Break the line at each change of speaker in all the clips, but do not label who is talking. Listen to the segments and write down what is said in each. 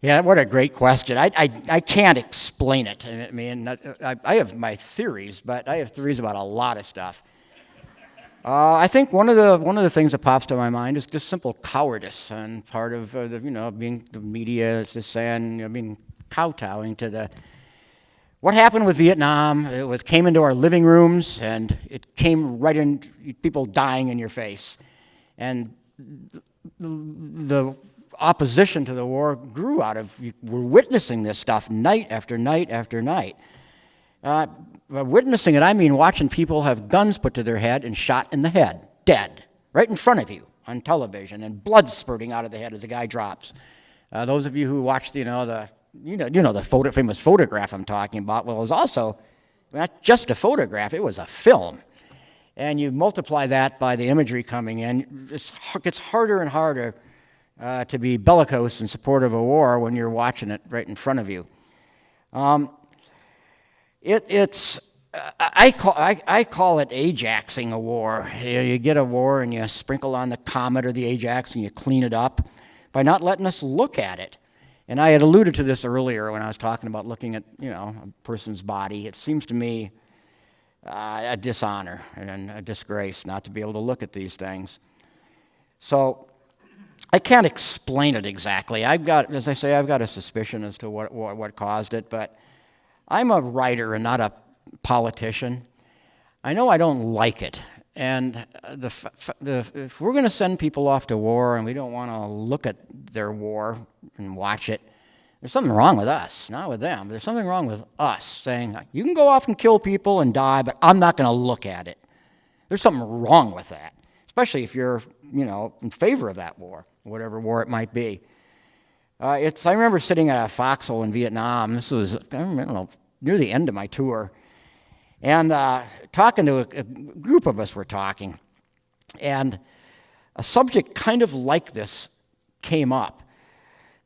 Yeah, what a great question. I can't explain it. I mean, I have my theories, but I have theories about a lot of stuff. I think one of the things that pops to my mind is just simple cowardice on part of being the media is just saying being kowtowing to the what happened with Vietnam. Came into our living rooms and it came right in, people dying in your face, and the opposition to the war grew out of, we're witnessing this stuff night after night after night. By witnessing it, I mean watching people have guns put to their head and shot in the head, dead, right in front of you on television, and blood spurting out of the head as the guy drops. Those of you who watched, the famous photograph I'm talking about, well, it was also not just a photograph, it was a film. And you multiply that by the imagery coming in, it gets harder and harder to be bellicose in support of a war when you're watching it right in front of you. I call it Ajaxing a war. You get a war and you sprinkle on the Comet or the Ajax and you clean it up by not letting us look at it. And I had alluded to this earlier when I was talking about looking at a person's body. It seems to me a dishonor and a disgrace not to be able to look at these things. So I can't explain it exactly. I've got a suspicion as to what caused it, but I'm a writer and not a politician. I know I don't like it, and if we're going to send people off to war and we don't want to look at their war and watch it, there's something wrong with us, not with them. There's something wrong with us saying, you can go off and kill people and die, but I'm not going to look at it. There's something wrong with that, especially if you're, in favor of that war, whatever war it might be. I remember sitting at a foxhole in Vietnam. This was, near the end of my tour, and talking to a group of us were talking, and a subject kind of like this came up,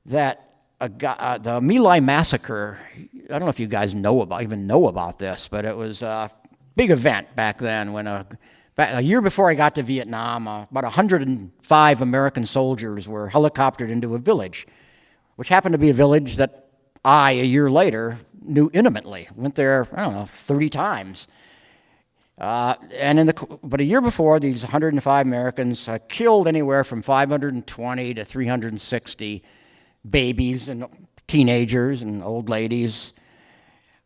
that the My Lai massacre. I don't know if you guys even know about this, but it was a big event back then when a year before I got to Vietnam, about 105 American soldiers were helicoptered into a village, which happened to be a village that a year later, knew intimately. Went there, 30 times. But a year before, these 105 Americans killed anywhere from 520 to 360 babies and teenagers and old ladies,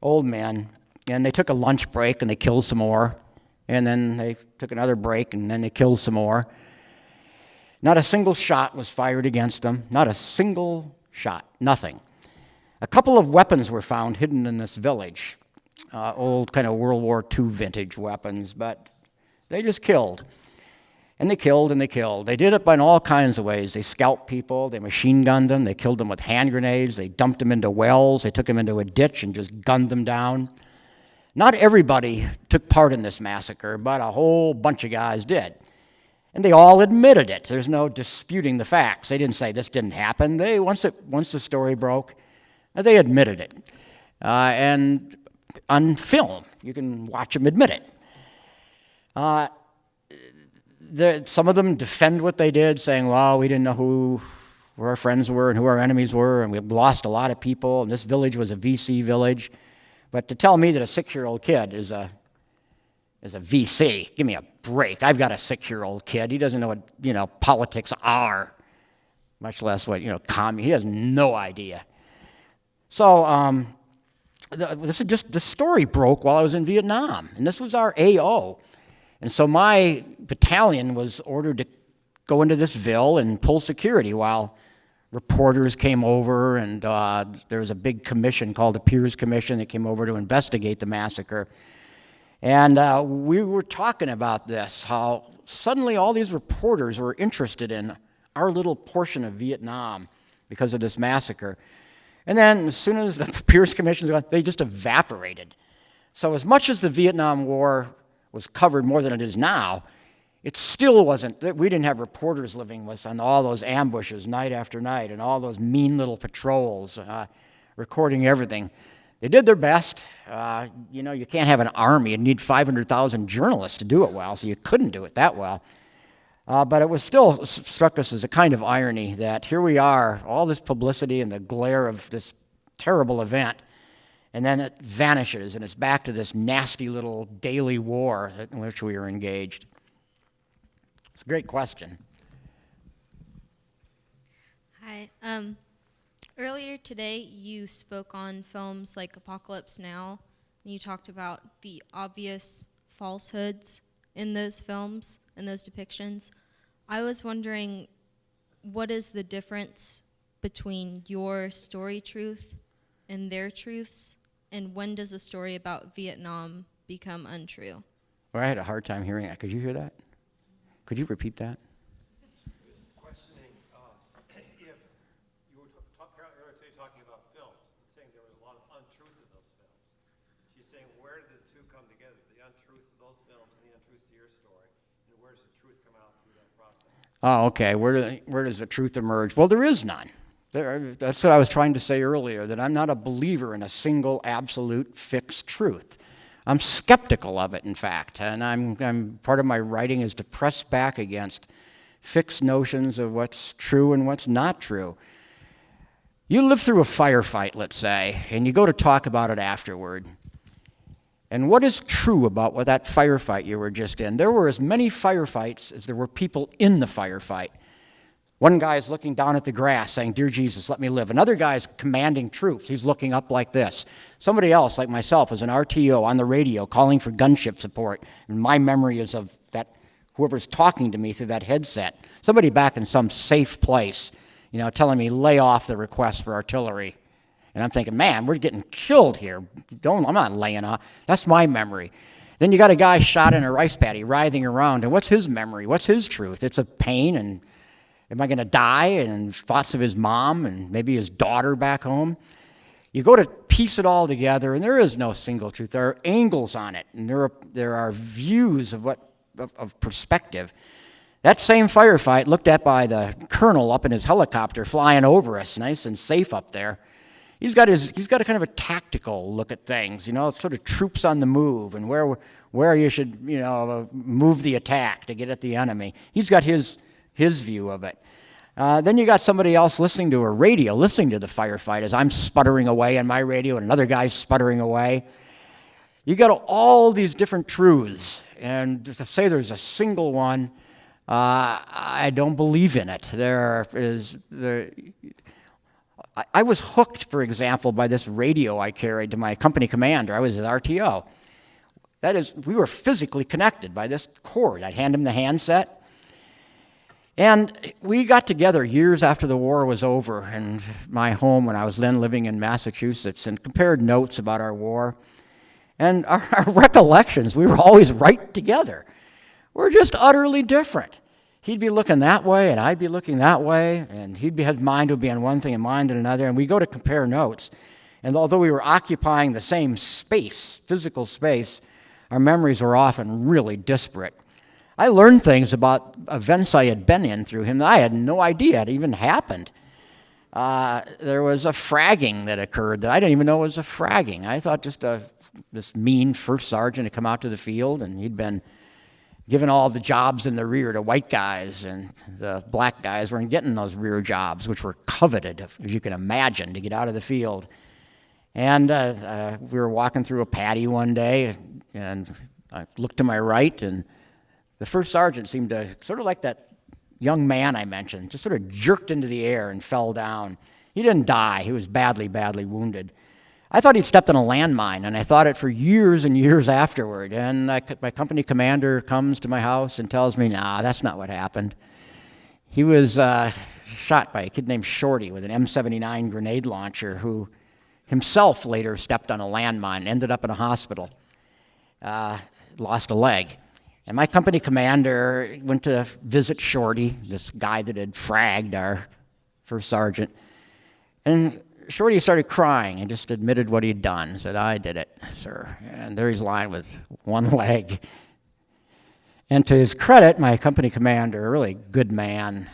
old men. And they took a lunch break and they killed some more. And then they took another break and then they killed some more. Not a single shot was fired against them. Not a single shot. Nothing. A couple of weapons were found hidden in this village. Old kind of World War II vintage weapons, but they just killed. And they killed and they killed. They did it in all kinds of ways. They scalped people, they machine gunned them, they killed them with hand grenades, they dumped them into wells, they took them into a ditch and just gunned them down. Not everybody took part in this massacre, but a whole bunch of guys did. And they all admitted it. There's no disputing the facts. They didn't say this didn't happen. Once the story broke, they admitted it. And on film, you can watch them admit it. Some of them defend what they did, saying, well, we didn't know who our friends were and who our enemies were, and we lost a lot of people, and this village was a VC village. But to tell me that a 6-year-old kid is a VC, give me a break. I've got a 6-year-old kid. He doesn't know what, politics are, much less what, he has no idea. So the story broke while I was in Vietnam, and this was our AO. And so my battalion was ordered to go into this ville and pull security while reporters came over, and there was a big commission called the Peers Commission that came over to investigate the massacre. And we were talking about this, how suddenly all these reporters were interested in our little portion of Vietnam because of this massacre. And then as soon as the Peers Commission was gone, they just evaporated. So as much as the Vietnam War was covered more than it is now, it still wasn't, we didn't have reporters living with us on all those ambushes night after night and all those mean little patrols, recording everything. They did their best. You can't have an army. You need 500,000 journalists to do it well, so you couldn't do it that well. But it was still struck us as a kind of irony that here we are, all this publicity and the glare of this terrible event, and then it vanishes and it's back to this nasty little daily war in which we are engaged. It's a great question.
Hi. Earlier today, you spoke on films like Apocalypse Now, and you talked about the obvious falsehoods in those films, in those depictions. I was wondering, what is the difference between your story truth and their truths, and when does a story about Vietnam become untrue?
Well, I had a hard time hearing that. Could you hear that? Could you repeat that?
Talking about films, saying there was a lot of untruth in those films. She's saying, where did the two come together? The untruth of those films and the untruth to your story, and where does the truth come out through that process?
Oh, okay. Where does the truth emerge? Well, there is none. That's what I was trying to say earlier, that I'm not a believer in a single, absolute, fixed truth. I'm skeptical of it, in fact, and I'm part of my writing is to press back against fixed notions of what's true and what's not true. You live through a firefight, let's say, and you go to talk about it afterward. And what is true about what that firefight you were just in? There were as many firefights as there were people in the firefight. One guy is looking down at the grass saying, "Dear Jesus, let me live." Another guy is commanding troops. He's looking up like this. Somebody else, like myself, is an RTO on the radio calling for gunship support. And my memory is of that whoever's talking to me through that headset. Somebody back in some safe place, telling me, lay off the request for artillery. And I'm thinking, man, we're getting killed here. I'm not laying off. That's my memory. Then you got a guy shot in a rice paddy, writhing around. And what's his memory? What's his truth? It's of pain and am I going to die? And thoughts of his mom and maybe his daughter back home. You go to piece it all together, and there is no single truth. There are angles on it, and there are views of perspective. That same firefight looked at by the colonel up in his helicopter flying over us, nice and safe up there. He's got a kind of a tactical look at things, sort of troops on the move and where you should, move the attack to get at the enemy. He's got his view of it. Then you got somebody else listening to a radio, listening to the firefight as I'm sputtering away on my radio and another guy's sputtering away. You got all these different truths, and to say there's a single one, I don't believe in it. I was hooked, for example, by this radio I carried to my company commander. I was his RTO. That is, we were physically connected by this cord. I'd hand him the handset. And we got together years after the war was over in my home when I was then living in Massachusetts and compared notes about our war. And our recollections, we were always right together. We're just utterly different. He'd be looking that way, and I'd be looking that way, and his mind would be on one thing and mine on another, and we go to compare notes. And although we were occupying the same space, physical space, our memories were often really disparate. I learned things about events I had been in through him that I had no idea it even happened. There was a fragging that occurred that I didn't even know was a fragging. I thought just this mean first sergeant had come out to the field, and he'd been given all the jobs in the rear to white guys, and the black guys weren't getting those rear jobs, which were coveted, as you can imagine, to get out of the field. And we were walking through a paddy one day, and I looked to my right, and the first sergeant seemed to, sort of like that young man I mentioned, just sort of jerked into the air and fell down. He didn't die. He was badly, badly wounded. I thought he'd stepped on a landmine, and I thought it for years and years afterward. And my company commander comes to my house and tells me, nah, that's not what happened. He was shot by a kid named Shorty with an M79 grenade launcher who himself later stepped on a landmine and ended up in a hospital, lost a leg. And my company commander went to visit Shorty, this guy that had fragged our first sergeant. And Shorty started crying and just admitted what he'd done. Said, "I did it, sir." And there he's lying with one leg. And to his credit, my company commander, a really good man,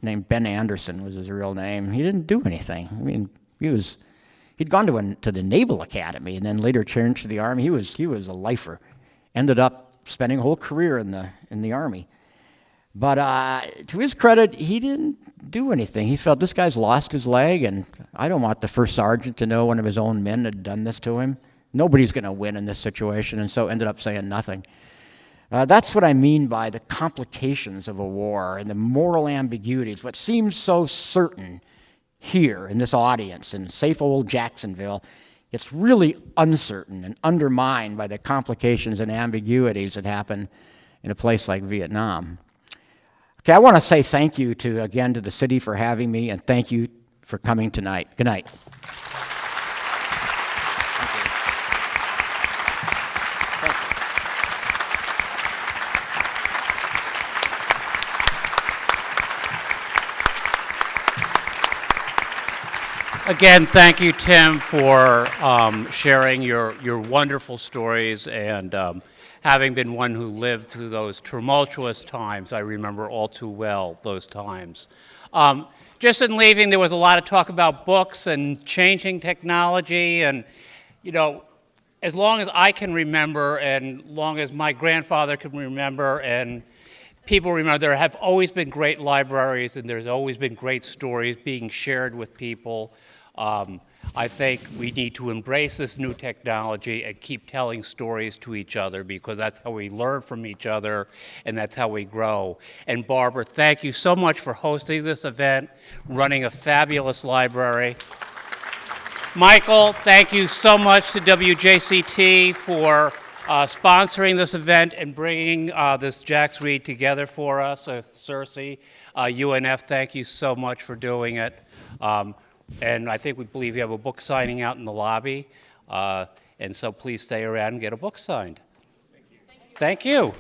named Ben Anderson was his real name, he didn't do anything. I mean, he'd gone to the Naval Academy and then later changed to the Army. He was a lifer. Ended up spending a whole career in the Army. But to his credit, he didn't do anything. He felt this guy's lost his leg, and I don't want the first sergeant to know one of his own men had done this to him. Nobody's going to win in this situation, and so ended up saying nothing. That's what I mean by the complications of a war and the moral ambiguities. What seems so certain here in this audience in safe old Jacksonville, it's really uncertain and undermined by the complications and ambiguities that happen in a place like Vietnam. Okay, I want to say thank you again to the city for having me, and thank you for coming tonight. Good night.
Again, thank you, Tim, for sharing your wonderful stories and having been one who lived through those tumultuous times. I remember all too well those times. Just in leaving, there was a lot of talk about books and changing technology, and as long as I can remember, and long as my grandfather can remember, and people remember, there have always been great libraries, and there's always been great stories being shared with people. I think we need to embrace this new technology and keep telling stories to each other, because that's how we learn from each other and that's how we grow. And Barbara, thank you so much for hosting this event, running a fabulous library. Michael, thank you so much to WJCT for sponsoring this event and bringing this Jax Read together for us. Cersei, UNF, thank you so much for doing it. And I think we believe you have a book signing out in the lobby. And so please stay around and get a book signed. Thank you. Thank you.